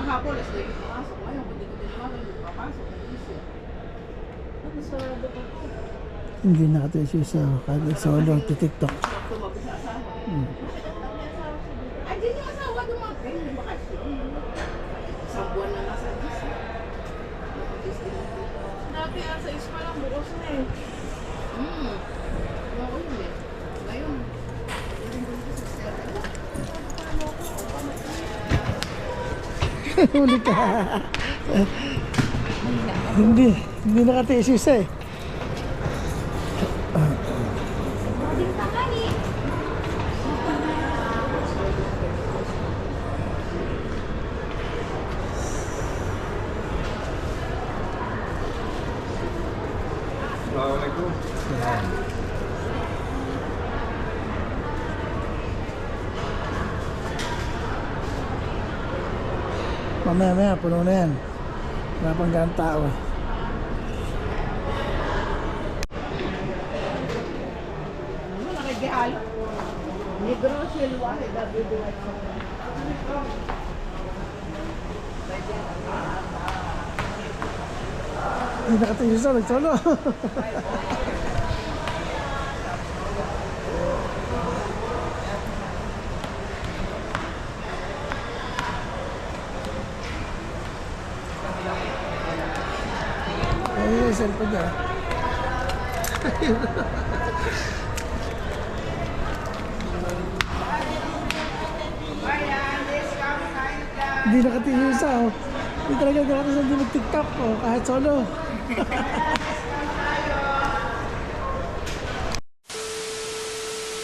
Kahapon, alas 9 pumasok. Ngayon, kung di ko tinawagan, hindi papasok. Nag-isip. Ano sarado ko po? Hindi nakatesyo sa kahit solo, TikTok. Tumabi sa asawa. Ay, di niya asawa dumating. May bakasyon. Isang buwan na nasa isip. Dati sa ispa lang, bukas na eh. Oo yun eh. Ngayon, Huli ka. Hindi nakatesyo sa eh. Assalamualaikum. Mamaya, puno na yan. Wala pang ganang tao eh. ano nakikihalo? Negro, silwa, WDY. Hindi nakatesyo sa nagsolo. Ayun yung cellphone niya. Hindi nakatesyo sa oh. Hindi talaga nakatesyo sa mag-TikTok oh, kahit solo.